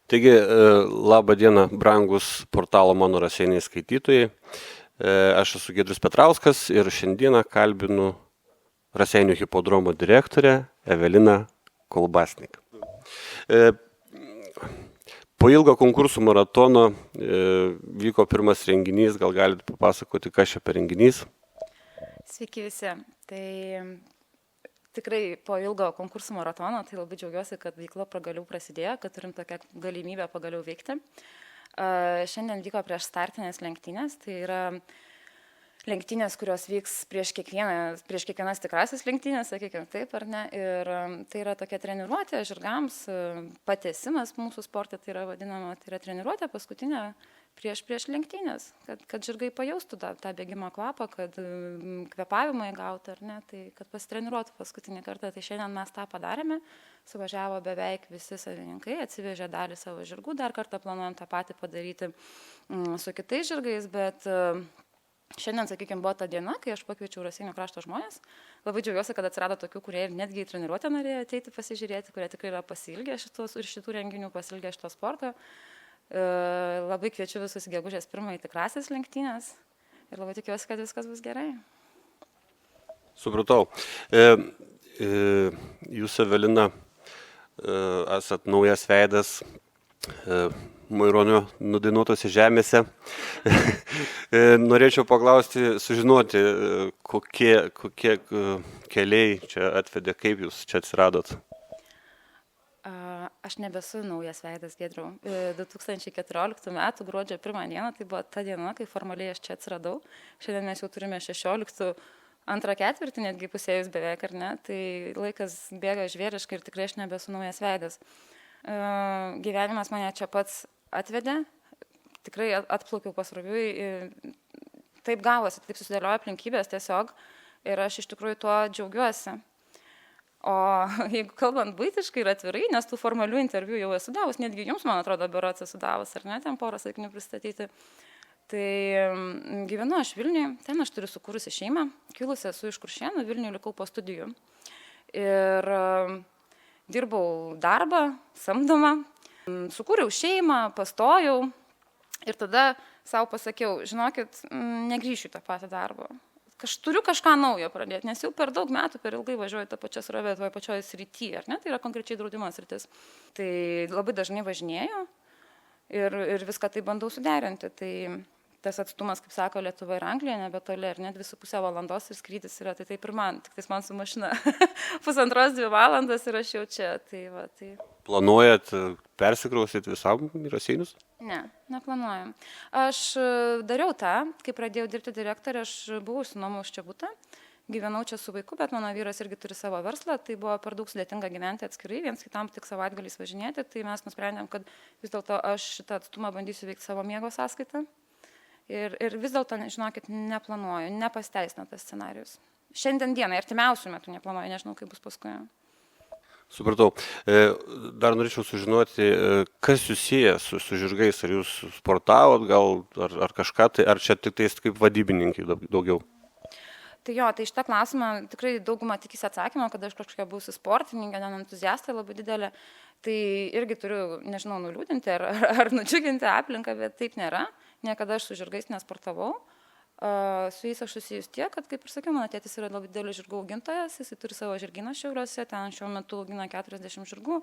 Taigi, labą dieną, brangus portalo Mano Raseiniai skaitytojai. Aš esu Giedrius Petrauskas ir šiandieną kalbinu Raseinių hipodromo direktorę Eveliną Kolbasnik. Po ilgo konkursų maratono vyko pirmas renginys, gal galite papasakoti, kas čia per renginys? Sveiki visi. Tai tikrai po ilgo konkursų maratono, tai labai džiaugiuosi, kad veikla pagaliau prasidėjo, kad turim tokią galimybę pagaliau veikti. Šiandien vyko prieš startinės lenktynės, tai yra lenktynės, kurios vyks prieš kiekvienas tikrasis lenktynės, sakykime taip ar ne. Ir tai yra tokia treniruotė žirgams, patęsimas mūsų sporte, tai yra vadinama, tai yra treniruotė paskutinė prieš lenktynės, kad žirgai pajaustų tą bėgimo kvapą, kad kvėpavimą įgautų ar ne, tai kad pasitreniruotų paskutinį kartą. Tai šiandien mes tą padarėme, suvažiavo beveik visi savininkai, atsivežė dalį savo žirgų, dar kartą planuojam tą patį padaryti su kitais žirgais, bet šiandien, sakykime, buvo ta diena, kai aš pakviečiau Raseinių krašto žmonės. Labai džiaugiuosi, kad atsirado tokių, kurie ir netgi į treniruotę norėjo ateiti pasižiūrėti, kurie tikrai yra pasiilgę šitų renginių, pasiilgę šito sporto. Labai kviečiu visus gegužės 1 tikrasis lenktynės ir labai tikiuosi, kad viskas bus gerai. Supratau. Jūs, Evelina, esat naujas veidas Maironio nudainuotose žemėse. Norėčiau paklausti, sužinoti, kokie keliai čia atvedė, kaip jūs čia atsiradot? Aš nebesu naujas veidas, Giedriau. 2014 m. gruodžio 1 dieną, tai buvo ta diena, kai formaliai aš čia atsiradau. Šiandien mes jau turime 16 antrą ketvirtį, netgi pusėjus beveik, ar ne. Tai laikas bėga žvėriškai ir tikrai aš nebesu naujas veidas. Gyvenimas mane čia pats atvedė. Tikrai atplaukiau pasroviui. Taip gavosi, taip susidėliojo aplinkybės tiesiog. Ir aš iš tikrųjų tuo džiaugiuosi. O jeigu kalbant buitiškai ir atvirai, nes tų formalių interviu jau esu davus, netgi jums, man atrodo, berods esu davus, ar ne, ten porą sakinių pristatyti, tai gyvenu aš Vilniuje, ten aš turiu sukūrusi šeimą, kilusi esu iš Kuršėnų, Vilniuje likau po studijų ir dirbau darbą, samdomą, sukūriau šeimą, pastojau ir tada savo pasakiau, žinokit, negrįšiu tą patį darbą. Turiu kažką naujo pradėti, nes jau per daug metų, per ilgai važiuoju tą pačią srovę, toje pačioje srityje, ar ne, tai yra konkrečiai draudimo sritis. Tai labai dažnai važinėju ir viską tai bandau suderinti. Tai tas atstumas, kaip sako, Lietuva ir Anglija, nebetoli, ar net 2,5 valandos ir skrydis yra, tai taip ir man, tik tais man su mašina 1,5–2 valandas ir aš jau čia. Tai. Planuojat persikraustyti visam į Raseinius? Ne, neplanuojam. Aš dariau tą, kai pradėjau dirbti direktorė, aš buvau išsinuomavus čia butą, gyvenau čia su vaiku, bet mano vyras irgi turi savo verslą, tai buvo per daug sudėtinga gyventi atskirai, viens kitam tik savaitgaliais važinėti, tai mes nusprendėm, kad vis dėlto aš šitą atstumą bandysiu veikti savo miego sąskaitą. Ir vis dėlto, žinokit, neplanuoju, nepasteisina tas scenarius. Šiandien dieną, artimiausių metų neplanuoju, nežinau, kaip bus paskui. Supratau. Dar norėčiau sužinoti, kas jūs sieja su žirgais, ar jūs sportavot gal, ar kažką, tai, ar čia tik tais kaip vadybininkai daugiau? Tai jo, tai šitą klausimą tikrai daugumą tikisi atsakymą, kad aš kažkokia būsiu sportininkė, entuziastė labai didelė, tai irgi turiu, nežinau, nuliūdinti ar nudžiuginti aplinką, bet taip nėra. Niekada aš su žirgais nesportavau. Su jais aš susijus tiek, kad, kaip ir sakiau, mano tėtis yra labai didelis žirgų augintojas, jis turi savo žirgyną Šiauliuose, ten šiuo metu augina 40 žirgų,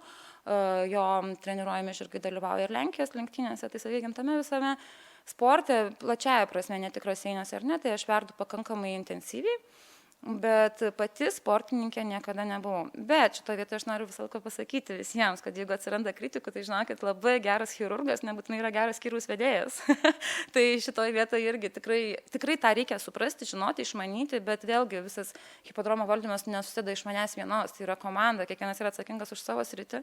jo treniruojami žirgai dalyvauja ir Lenkijos lenktynėse, tai sakykime, tame visame sporte, plačiaja prasme, ne tik Raseiniuose ar ne, tai aš verdu pakankamai intensyviai, bet pati sportininkė niekada nebuvau. Bet šitoje vietoje aš noriu visą laiką pasakyti visiems, kad jeigu atsiranda kritikų, tai žinokit, labai geras chirurgas nebūtinai yra geras skyriaus vedėjas. Tai šitoje vietoje irgi tikrai tą reikia suprasti, žinoti, išmanyti, bet vėlgi visas hipodromo valdymas nesusideda iš manęs vienos, tai yra komanda, kiekvienas yra atsakingas už savo sritį.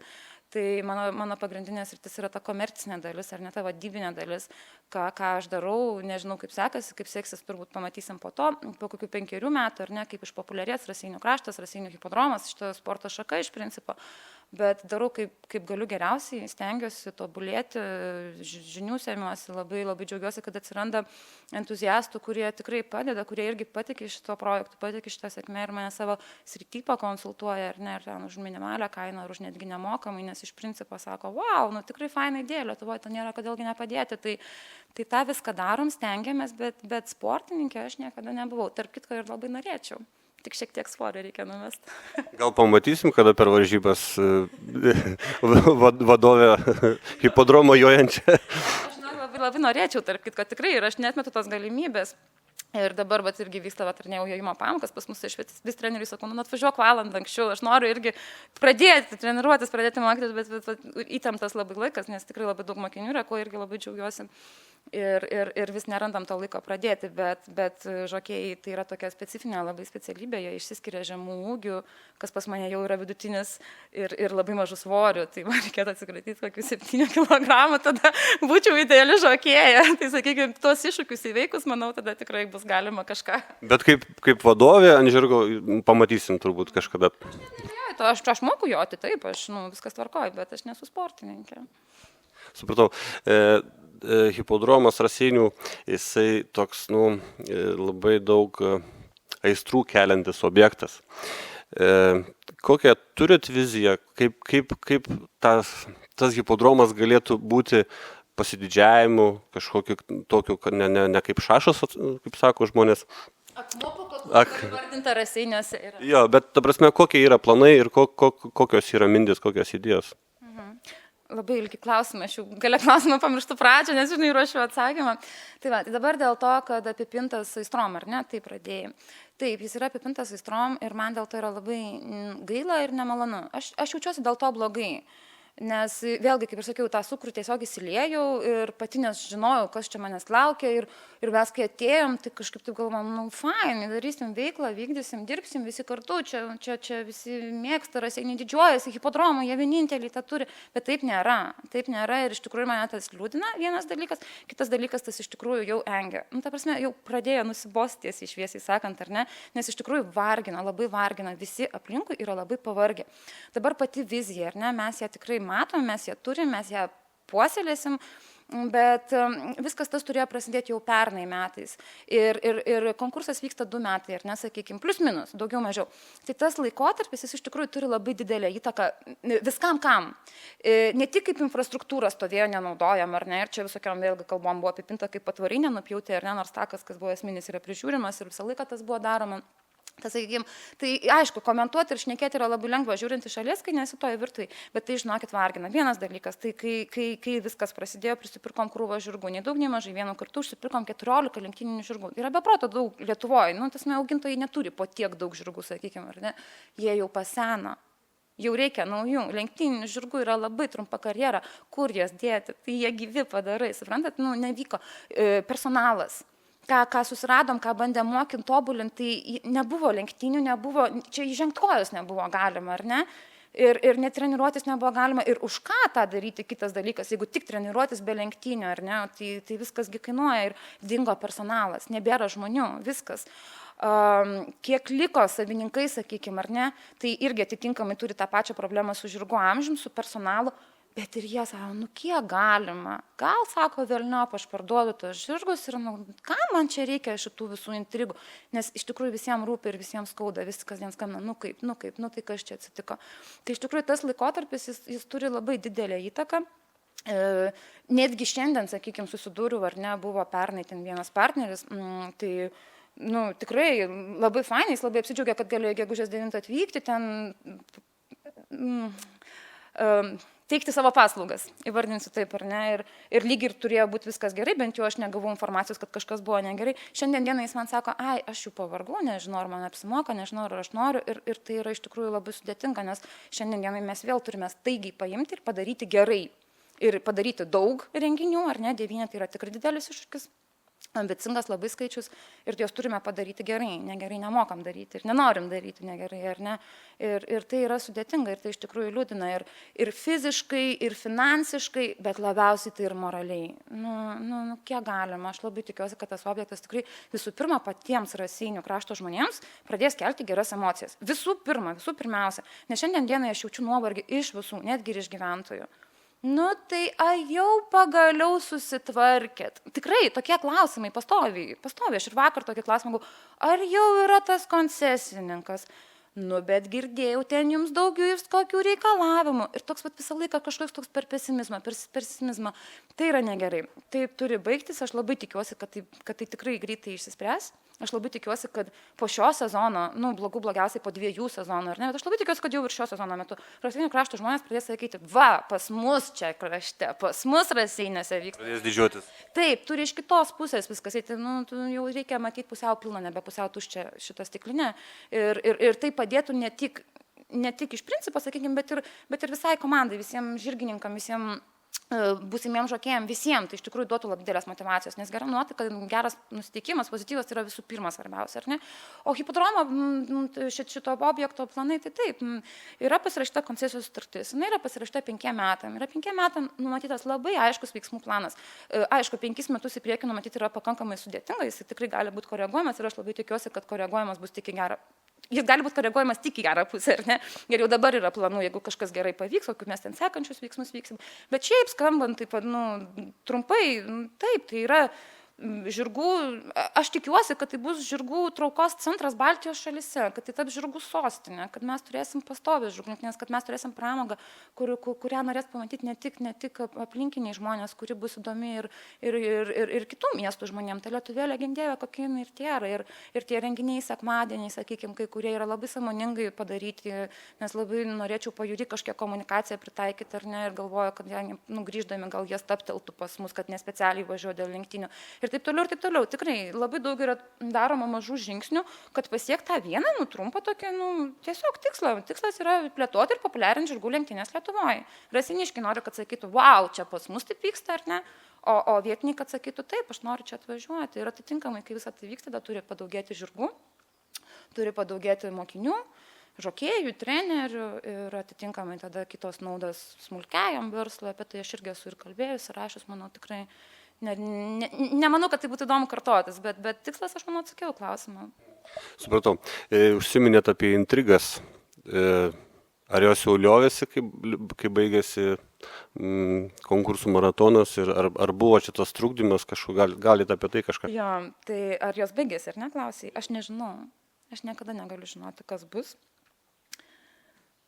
Tai mano pagrindinė sritis yra ta komercinė dalis, ar ne ta vadybinė dalis, ką aš darau, nežinau kaip sekasi, kaip seksis, turbūt pamatysim po to, po kokių 5 metų, ar ne, kaip išpopuliarės Raseinių kraštas, Raseinių hipodromas, šito sporto šaka iš principo. bet darau kaip galiu geriausiai, stengiuosi tobulėti, žinių semiuosi, labai džiaugiuosi, kad atsiranda entuziastų, kurie tikrai padeda, kurie irgi patikė šito projektu, patikė šitą sėkmę ir mane savo srity pakonsultuoja, ar ne, ar ten už minimalią kainą, ar už netgi nemokamai, nes iš principo sako, wow, nu tikrai faina idėja, Lietuvoje to nėra, kodėlgi nepadėti. Tai tą viską darom, stengiamės, bet sportininkė aš niekada nebuvau. Tarp kitko ir labai norėčiau. Tik šiek tiek svorio reikia numesti. Gal pamatysim, kada per varžybas vadovė hipodromo jojančią. Aš labai norėčiau, tarp kitko, tikrai, ir aš netmetu tos galimybės. Ir dabar irgi vyksta veterinių jojimo pamokas, pas mus vis treneriui sakau, nu atvažiuok valandą anksčiau, aš noriu irgi pradėti treniruotis, pradėti mokytis, bet įtemptas labai laikas, nes tikrai labai daug mokinių yra, ko irgi labai džiaugiuosi. Ir vis nerandam to laiko pradėti, bet žokėjai tai yra tokia specifinė, labai specialybė, jie išsiskiria žemų ūgių, kas pas mane jau yra vidutinis ir labai mažų svorių, tai man reikėtų atsikratyti kokių 7 kg, tada būčiau ideali žokėja. Tai sakykime, tuos iššūkius įveikus, manau, tada tikrai bus galima kažką. Bet kaip vadovė ant žirgo pamatysim turbūt kažkada. Aš moku joti, taip, viskas tvarkoju, bet aš nesu sportininkė. Supratau. Hipodromas Raseinių, jisai toks, labai daug aistrų keliantis objektas. Kokią turit viziją, kaip tas hipodromas galėtų būti pasididžiavimu, kažkokiu tokiu, ne kaip šašas, kaip sako žmonės. Vardinta Raseiniuose yra. Jo, bet ta prasme, kokie yra planai ir kokios yra mintis, kokios idėjos? Labai ilgi klausimai, aš jau galia klausimą pamirštu pradžią, nes žinai, ruošiu atsakymą. Tai dabar dėl to, kad apipintas aistrom, ar ne, tai pradėjai. Taip, jis yra apipintas aistrom ir man dėl to yra labai gaila ir nemalonu. Aš jaučiuosi dėl to blogai. Nes vėlgi, kaip ir sakiau, tą cukrų tiesiog įsiliejau ir pati nežinojau, kas čia manęs laukia ir mes, kai atėjom, tai kažkaip taip galvom, fainai, darysim veiklą, vykdysim, dirbsim visi kartu, čia visi mėgsta, Raseiniai didžiuojasi, hipodromo, jie vieninteliai tą turi, bet taip nėra ir iš tikrųjų mane tas liūdina, vienas dalykas, kitas dalykas tas iš tikrųjų jau engia. Ta prasme, jau pradėjo nusibosti tiesiai šviesiai sakant, ar ne, nes iš tikrųjų vargina, labai vargina, visi aplinkui yra labai pavargę. Dabar pati vizija, ar ne, mes ją tikrai matom, mes ją turim, mes ją puoselėsim, bet viskas tas turėjo prasidėti jau pernai metais. Ir konkursas vyksta 2 metai, ar nesakykime, plus minus, daugiau mažiau. Tai tas laikotarpis, jis iš tikrųjų turi labai didelę įtaką viskam kam. Ne tik kaip infrastruktūra stovėjo nenaudojama, ar ne, ir čia visokiam vėlgi kalbom buvo apipinta kaip patvarinė nupjauti, ar ne, nors takas, kas buvo esminis, yra prižiūrimas ir visą laiką tas buvo daroma. Tai aišku, komentuoti ir šnekėti yra labai lengva žiūrint iš šalies, kai nesi toje virtuvėje, bet tai, žinokit, vargina. Vienas dalykas, tai kai viskas prasidėjo, prisipirkom krūvą žirgų, nei daug, nei mažai, vienu kartu užsipirkom 14 lenktyninių žirgų. Yra beproto daug Lietuvoje, tasme augintojai neturi po tiek daug žirgų, sakykime, ar ne, jie jau paseno. Jau reikia naujų, lenktyninių žirgų yra labai trumpa karjera, kur jas dėti, tai jie gyvi padarai, suprantat, nevyko personalas. Ką susiradom, ką bandėm mokinti, tobulinti, tai nebuvo lenktynių, čia įžengt kojos nebuvo galima, ar ne? Ir net treniruotis nebuvo galima. Ir už ką tą daryti, kitas dalykas, jeigu tik treniruotis be lenktynių, ar ne? Tai viskasgi kainuoja ir dingo personalas, nebėra žmonių, viskas. Kiek liko savininkai, sakykime, ar ne, tai irgi atitinkamai turi tą pačią problemą su žirgų amžium, su personalu. Bet ir jie sako, kiek galima, gal, sako, velniop, aš parduodu tos žirgus ir, ką man čia reikia šitų visų intrigų, nes iš tikrųjų visiems rūpi ir visiems skauda, visi kasdien skambina, kaip, tai kas čia atsitiko. Tai iš tikrųjų tas laikotarpis, jis turi labai didelę įtaką. Netgi šiandien, sakykime, susidūriau, ar ne, buvo pernai ten vienas partneris, tai tikrai labai fainai, jis labai apsidžiaugė, kad galėjo gegužės 9 atvykti ten, teikti savo paslaugas, įvardinsiu taip, ar ne, ir lygiai ir turėjo būti viskas gerai, bent jau aš negavau informacijos, kad kažkas buvo negerai. Šiandien dieną jis man sako, aš jau pavargau, nežinau, ar man apsimoka, nežinau, ar aš noriu, ir tai yra iš tikrųjų labai sudėtinga, nes šiandien dienai mes vėl turime staigiai paimti ir padaryti gerai. Ir padaryti daug renginių, ar ne, 9 tai yra tikrai didelis iššūkis. ambicingas labai skaičius ir juos turime padaryti gerai, negerai nemokam daryti ir nenorim daryti negerai, ar ne. Ir tai yra sudėtinga ir tai iš tikrųjų liūdina ir fiziškai, ir finansiškai, bet labiausiai tai ir moraliai. Kiek galima, aš labai tikiuosi, kad tas objektas tikrai visų pirma patiems Raseinių krašto žmonėms pradės kelti geras emocijas. Visų pirmiausia, nes šiandien dienai aš jaučiu nuovargį iš visų, netgi ir iš gyventojų. Tai jau pagaliau susitvarkėt. Tikrai tokie klausimai pastoviai. Aš ir vakar tokį klausimą gavau, ar jau yra tas koncesininkas? Bet girdėjau ten jums daugiau kokių reikalavimų. Ir toks visą laiką kažkoks toks per pesimizmą. Tai yra negerai. Tai turi baigtis, aš labai tikiuosi, kad tai tikrai greitai išsispręs. Aš labai tikiuosi, kad po šio sezono, blogiausiai po 2 sezonų, ar ne, bet aš labai tikiuosi, kad jau ir šio sezono metu Raseinių krašto žmonės pradės sakyti, pas mus čia krašte, pas mus Raseiniuose vyksta. Pradės didžiuotis. Taip, turi iš kitos pusės viskas eiti, jau reikia matyti pusiau pilną, nebe pusiau tuščią šitą stiklinę ir tai padėtų ne tik iš principo, sakykime, bet ir visai komandai, visiems žirgininkam, visiems būsimiems žokėjams, visiems, tai iš tikrųjų duotų labai didelės motivacijos, nes gera nuotaika, geras nusiteikimas, pozityvas yra visų pirma svarbiausia, ar ne? O hipodromo šito objekto planai, tai taip, yra pasirašyta koncesijos sutartis, jinai yra pasirašyta 5 metam, yra 5 metam numatytas labai aiškus veiksmų planas. Aišku, 5 metus į priekį numatyti yra pakankamai sudėtinga, jis tikrai gali būti koreguojamas ir aš labai tikiuosi, kad koreguojamas bus tik į gerą. Jis gali būti koreguojamas tik į gerą pusę, ar ne? Ir jau dabar yra planų, jeigu kažkas gerai pavyks, o kaip mes ten sekančius veiksmus vyksim. Bet šiaip skambant, taip, trumpai, taip, tai yra žirgų, aš tikiuosi, kad tai bus žirgų traukos centras Baltijos šalyse, kad tai taps žirgų sostinė, kad mes turėsim pastovias žirgų lenktynes, kad mes turėsim pramogą, kurią norės pamatyti ne tik aplinkiniai žmonės, kuri bus įdomi ir kitų miestų žmonėms. Tai Lietuvėlė gindėvė, kokie jinai ir tie yra. Ir tie renginiai sekmadieniai, sakykime, kai kurie yra labai sąmoningai padaryti, nes labai norėčiau pajūri kažkiek komunikaciją pritaikyti ar ne, ir galvoju, kad grįždami gal jie stapteltų pas mus, kad nespecialiai važiuoja dėl lenktynių. Ir taip toliau. Tikrai labai daug yra daroma mažų žingsnių, kad pasiekti tą vieną, trumpą tokį, tiesiog tikslą. Tikslas yra plėtoti ir populiarinti žirgų lenktynės Lietuvoje. Raseiniškiai nori, kad sakytų, wow, čia pas mus taip vyksta, ar ne? O vietiniai, kad sakytų, taip, aš noriu čia atvažiuoti. Ir atitinkamai, kai visą tai vyksta, tada turi padaugėti žirgų, turi padaugėti mokinių, žokėjų, trenerių ir atitinkamai tada kitos naudos smulkiajam verslui. Apie tai aš irgi esu ir kalbėjus, ir rašęs, manau, tikrai. Nemanau, kad tai būtų įdomu kartotis, bet tikslas, aš manau, atsakiau klausimą. Supratau. Užsiminėt apie intrigas. Ar jos jau liovėsi, kai baigėsi konkursų maratonas ir ar buvo čia tas trukdymas kažkur, galite apie tai kažką? Jo, tai ar jos baigėsi, ar ne, klausai? Aš nežinau. Aš niekada negaliu žinoti, kas bus.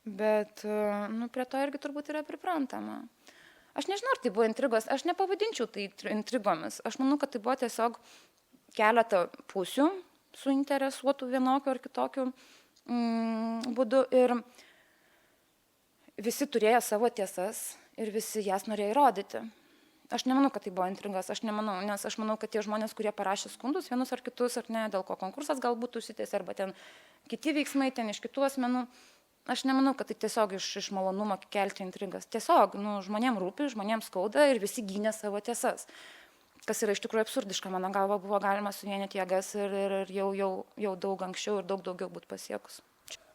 Bet prie to irgi turbūt yra priprantama. Aš nežinau, ar tai buvo intrigos, aš nepavadinčiau tai intrigomis. Aš manau, kad tai buvo tiesiog keletą pusių suinteresuotų vienokiu ar kitokiu būdu. Ir visi turėjo savo tiesas ir visi jas norėjo įrodyti. Aš nemanau, kad tai buvo intrigos, nes aš manau, kad tie žmonės, kurie parašė skundus, vienus ar kitus, ar ne, dėl ko konkursas galbūt užsitęsė, arba ten kiti veiksmai, ten iš kitų asmenų, aš nemanau, kad tai tiesiog iš malonumo kelti intrigas. Tiesiog, žmonėms rūpi, žmonėms skauda ir visi gynė savo tiesas. Kas yra iš tikrųjų absurdiška, mano galva, buvo galima suvienyti jėgas ir jau daug anksčiau ir daug daugiau būtų pasiekus.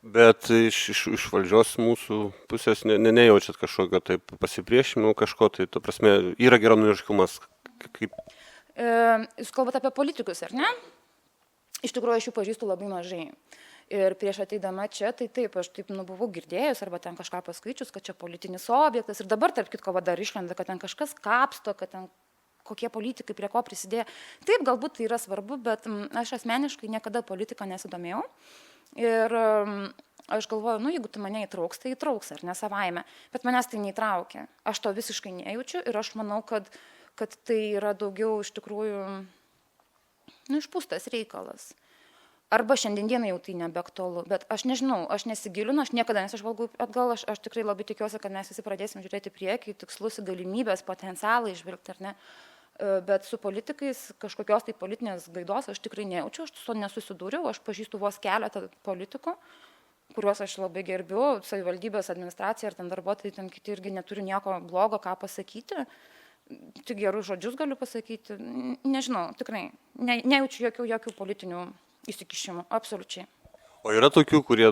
Bet iš valdžios mūsų pusės nejaučiat kažkokio taip pasipriešinimo, kažko, tai ta prasme, yra geranoriškumas. Jūs kalbate apie politikus, ar ne? Iš tikrųjų, aš jų pažįstu labai mažai. Ir prieš ateidama čia, tai taip, aš taip buvau girdėjus arba ten kažką paskaičius, kad čia politinis objektas. Ir dabar, tarp kitko, dar išlenda, kad ten kažkas kapsto, kad ten kokie politikai prie ko prisidėjo. Taip, galbūt tai yra svarbu, bet aš asmeniškai niekada politiką nesidomėjau. Ir aš galvoju, jeigu tu mane įtrauks, tai įtrauks, ar ne savaime. Bet manęs tai neįtraukia. Aš to visiškai nejaučiu ir aš manau, kad tai yra daugiau iš tikrųjų išpūstas reikalas. Arba šiandieną jau tai nebeaktualu, bet aš nežinau, aš nesigilinu, aš niekada nesižvalgau atgal, aš tikrai labai tikiuosi, kad mes visi pradėsim žiūrėti priekį, tikslus, galimybės, potencialą išvilgti, ar ne. Bet su politikais kažkokios tai politinės gaidos aš tikrai nejaučiu, aš su to nesusidūriau, aš pažįstu vos keletą politikų, kuriuos aš labai gerbiu, savivaldybės administracija ar ten darbuotojai, ten kiti irgi neturi nieko blogo ką pasakyti. tik gerus žodžius galiu pasakyti. Nežinau, tikrai, nejaučiu jokių politinių įsikišimų, absoliučiai. O yra tokių, kurie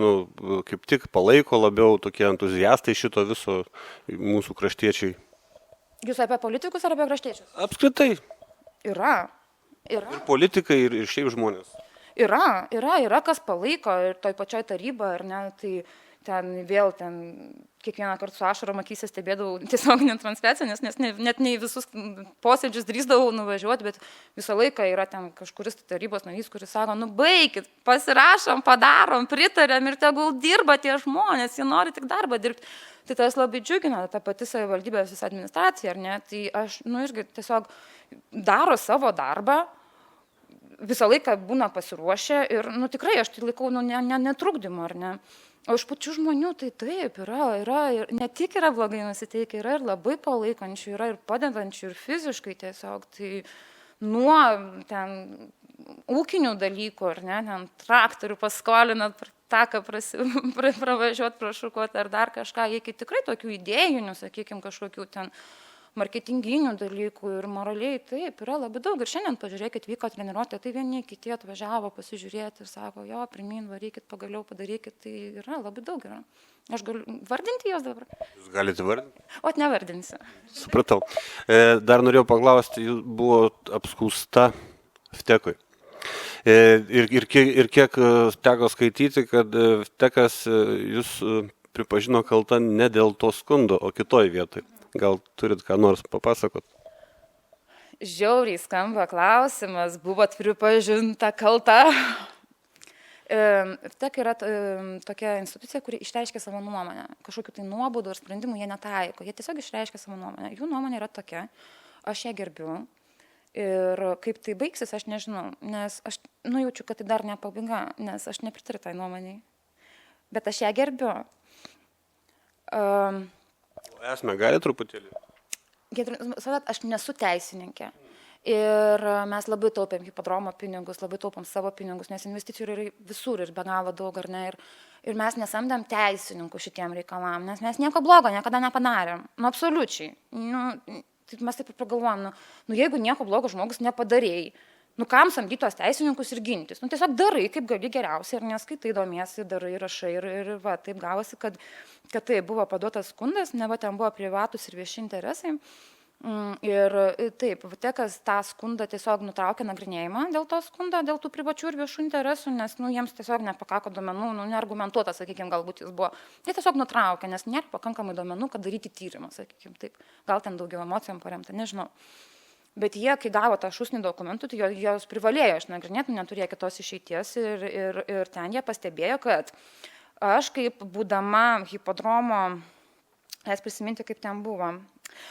kaip tik palaiko labiau, tokie entuziastai šito viso mūsų kraštiečiai? Jūs apie politikus ar apie kraštiečius? Apskritai. Yra. Ir politikai, ir šiaip žmonės. Yra, kas palaiko ir toj pačioj taryba, ar ne, tai ten kiekvieną kartą su ašarom akyse stebėdavau tiesioginę transliaciją, nes net ne į visus posėdžius drįsdavau nuvažiuoti, bet visą laiką yra ten kažkuris tarybos narys, kuris sako, baikit, pasirašom, padarom, pritarėm ir tegul dirba tie žmonės, jie nori tik darbą dirbti. Tai tas labai džiugina, ta pati savivaldybės visa administracija, ar ne, tai aš, irgi tiesiog daro savo darbą, visą laiką būna pasiruošę ir, tikrai aš tai laikau, netrukdymu, ar ne. O iš pačių žmonių tai taip, yra, ne tik yra blogai nusiteikę, yra ir labai palaikančių, yra ir padedančių, ir fiziškai tiesiog, tai nuo ten ūkinių dalykų, ar ne, ten traktorių paskolinat, taką pravažiuot, prašukuot ar dar kažką, iki tikrai tokių idėjinių, sakykime, kažkokių ten marketinginių dalykų ir moraliai taip, yra labai daug. Ir šiandien, pažiūrėkit, vyko treniruotė, tai vieni kiti atvažiavo pasižiūrėti ir sako, jo, pirmyn, varykit, pagaliau padarykit, tai yra labai daug. Yra. Aš galiu vardinti jos dabar. Jūs galite vardinti? O nevardinsiu. Supratau. Dar norėjau paklausti, jūs buvo apskųsta FTEK-ui. Ir kiek teko skaityti, kad FTEK-as jūs pripažino kalta ne dėl to skundo, o kitoj vietoj. Gal turit ką nors papasakot? Žiauriai skamba klausimas, buvot pripažinta kalta. FTEK yra tokia institucija, kuri išreiškia savo nuomonę. Kažkokiu tai nuobaudų ar sprendimų jie netaiko. Jie tiesiog išreiškia savo nuomonę. Jų nuomonė yra tokia, aš ją gerbiu. Ir kaip tai baigsis, aš nežinau. Nes aš nujaučiu, kad tai dar ne pabaiga, nes aš nepritariu tai nuomoniai. Bet aš ją gerbiu. Esmę gali truputėlį? Aš nesu teisininkė. Ir mes labai taupėm hipodromo pinigus, labai taupom savo pinigus, nes investicijų yra visur ir be galo daug, ar ne. Ir mes nesamdėm teisininkų šitiem reikalam, nes mes nieko blogo niekada nepadarėm. Absoliučiai. Mes taip ir pagalvojom, jeigu nieko blogo žmogus nepadarėjai, kam samdyti tos teisininkus ir gintis? Tiesiog darai, kaip gali geriausiai, ir neskaitai, domiesi, darai, rašai. Ir taip gavosi, kad tai buvo paduotas skundas, ten buvo privatus ir vieši interesai. Ir taip, FTEK-as tą skundą tiesiog nutraukė nagrinėjimą dėl to skundo, dėl tų privačių ir viešų interesų, nes jiems tiesiog nepakako duomenų, neargumentuotas, sakykime, galbūt jis buvo. Jie tiesiog nutraukė, nes nėra pakankamai duomenų, kad daryti tyrimą, sakykime, taip. Gal ten daugiau emocijom paremta, nežinau. Bet jie, kai gavo tą šūsnį dokumentų, tai jos privalėjo išnagrinėti, neturėjo kitos išeities ir ten jie pastebėjo, kad aš kaip būdama hipodromo, prisiminti, kaip ten buvo,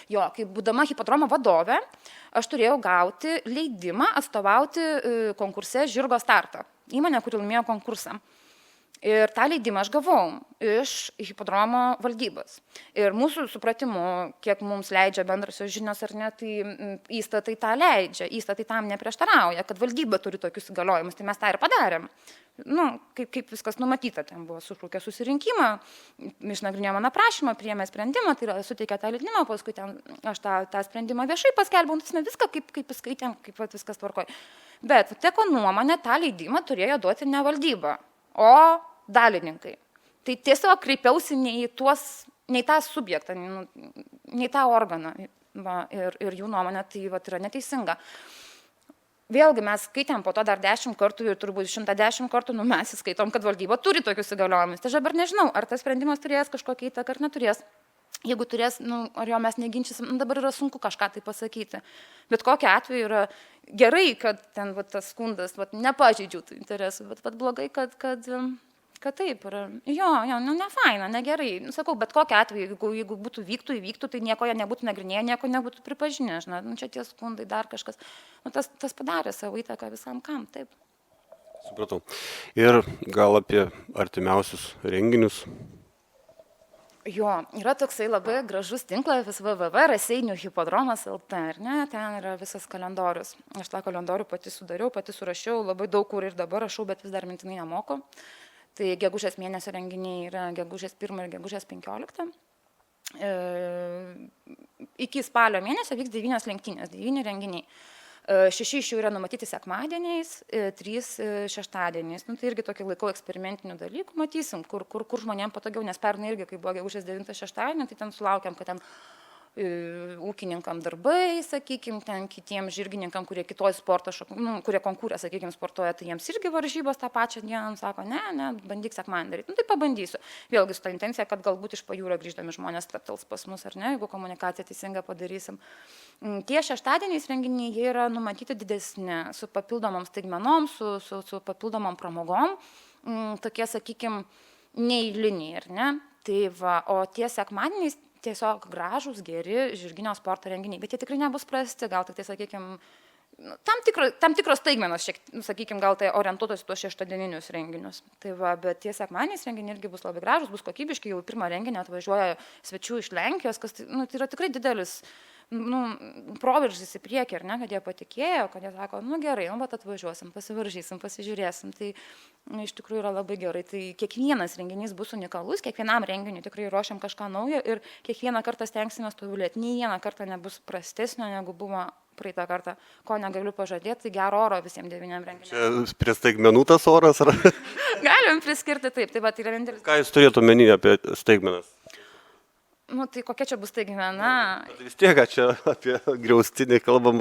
kaip būdama hipodromo vadovė, aš turėjau gauti leidimą atstovauti konkurse Žirgo startą, įmonę, kuri laimėjo konkursą. Ir tą leidimą aš gavau iš hipodromo valdybos. Ir mūsų supratimu, kiek mums leidžia bendrasios žinios ar ne, tai įstatai tą leidžia, įstatai tam neprieštarauja, kad valdyba turi tokius įgaliojimus, tai mes tą ir padarėm. Kaip viskas numatyta, ten buvo sušaukė susirinkimą, išnagrinėjo mano prašymą, priėmė sprendimą, tai yra suteikė tą leidimą, paskui ten aš tą sprendimą viešai paskelbiau, viską kaip skaitėm, kaip viskas tvarkoja. Bet FTEK-o nuomonė tą leidimą turėjo duoti ne valdyba, o dalininkai. Tai tiesiog kreipiausi ne į tą subjektą, ne į tą organą. Ir jų nuomonė tai yra neteisinga. Vėlgi mes skaitėm po to dar 10 kartų ir turbūt 110 kartų, mes įskaitom, kad valdyba turi tokius įgaliojimus. Tai aš dabar nežinau, ar tas sprendimas turės kažkokią įtaką ar neturės. Jeigu turės, ar jo mes neginčysim, dabar yra sunku kažką tai pasakyti. Bet kokiu atveju yra gerai, kad ten tas skundas nepažeidžių tų interesų, bet blogai, kad taip yra. Ne faina, ne gerai. Sakau, bet kokiu atveju, jeigu įvyktų, tai nieko jie nebūtų nagrinėję, nieko nebūtų pripažinę. Čia tie skundai, dar kažkas. Tas padarė savo įtaką visam kam, taip. Supratau. Ir gal apie artimiausius renginius? Yra toksai labai gražus tinklapis www.raseiniuhipodromas.lt, ar ne, ten yra visas kalendorius. Aš tą kalendorių pati sudariau, pati surašiau, labai daug kur ir dabar rašau, bet vis dar mintinai nemoku. Tai gegužės mėnesio renginiai yra gegužės 1 ir gegužės 15. iki spalio mėnesio vyks 9 lenktynės, 9 renginiai. 6 iš jų yra numatyti sekmadieniais, 3 šeštadieniais. Tai irgi tokį laikau eksperimentinių dalykų, matysim, kur žmonėms patogiau, nes pernai irgi, kai buvo gegužės 9 šeštadienį, tai ten sulaukiam, kad ten ūkininkam darbai, sakykime, ten kitiems žirgininkam, kurie kitoj sporto kurie konkursą, sakykime, sportuoja, tai jiems irgi varžybos tą pačią dieną, sako, ne, bandyk sekmadienį daryti. Tai pabandysiu. Vėlgi su ta intencija, kad galbūt iš pajūrio grįždami žmonės stabtels pas mus, ar ne, jeigu komunikaciją teisingą padarysim. Tie šeštadieniais renginiai, jie yra numatyti didesni, su papildomom staigmenom, su papildomom pramogom, tokie, sakykime, neeiliniai, ar ne. Tai va, o tie sekmadieniais tiesiog gražūs, geri žirginio sporto renginiai, bet jie tikrai nebus prasti, gal tik tai, sakykime, tam tikros staigmenos, sakykime, gal tai orientuotos į tuos šeštadieninius renginius. Tai va, bet tie sekmadieniais renginiai irgi bus labai gražūs, bus kokybiški, jau pirmą renginį atvažiuoja svečių iš Lenkijos, kas tai yra tikrai didelis proveržis į priekį, ar ne, kad jie patikėjo, kad jie sako, gerai, bet atvažiuosim, pasivaržysim, pasižiūrėsim. Tai iš tikrųjų yra labai gerai. Tai kiekvienas renginys bus unikalus, kiekvienam renginiui tikrai ruošiam kažką naujo ir kiekvieną kartą stengsime tobulėti. Nei vieną kartą nebus prastesnio, negu buvo praeitą kartą. Ko negaliu pažadėti, tai gero oro visiems 9 renginiams. Čia prie staigmenų tas oras, ar? Galim priskirti taip, tai va, tai yra vienintelis. Ką jūs turėtų omeny apie staigmenas? Tai kokia čia bus staigmena? Vis tiek, čia apie griaustinį kalbam,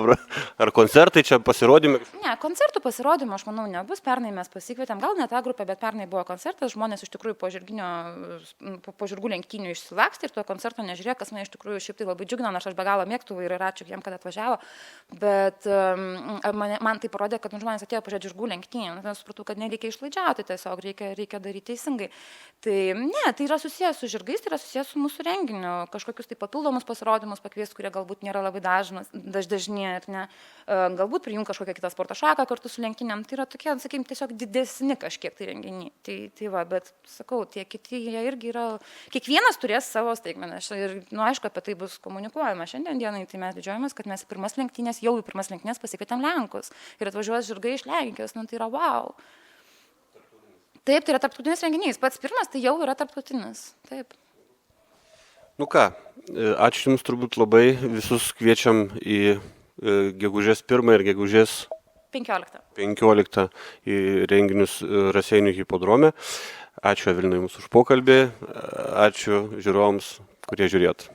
ar koncertai čia pasirodymai? Ne, koncertų pasirodymų, aš manau, nebus. Pernai mes pasikvietėm, gal ne tą grupę, bet pernai buvo koncertas, žmonės iš tikrųjų po žirgų lenktynių išsilakstė ir to koncerto nežiūrėjo, kas mane iš tikrųjų šiaip tai labai džiugina, nors aš be galo mėgstu ir ačiū jiem, kad atvažiavo, bet man tai parodė, kad žmonės atėjo pažiūrėti žirgų lenktynių, tai supratau, kad nereikia išlaidžiauti, tiesiog reikia daryti teisingai. Tai ne, tai yra susijęs su žirgais, tai yra susijęs su mūsų renginiu. Kažkokius tai papildomus pasirodymus pakviesti, kurie galbūt nėra labai dažni, ar ne, galbūt prijungti kažkokią kitą sporto šaką kartu su lenktynėm. Tai yra tokie, sakykime, tiesiog didesni kažkiek tai renginiai. Tai va, bet sakau, tie kiti, jie irgi yra, kiekvienas turės savo staigmeną. Ir, aišku, apie tai bus komunikuojama šiandien dienai, tai mes didžiuojamės, kad mes jau į pirmas lenktynės pasikvietėm Lenkus ir atvažiuos žirgai iš Lenkijos, tai yra wow. Taip, tai yra tarptautinis renginys. Pats pirmas tai jau yra tarptautinis. Taip. Ką, ačiū Jums turbūt labai, visus kviečiam į gegužės 1 ir gegužės 15 į renginius Raseinių hipodrome. Ačiū Evelinai Jums už pokalbį, ačiū žiūrovams, kurie žiūrėt.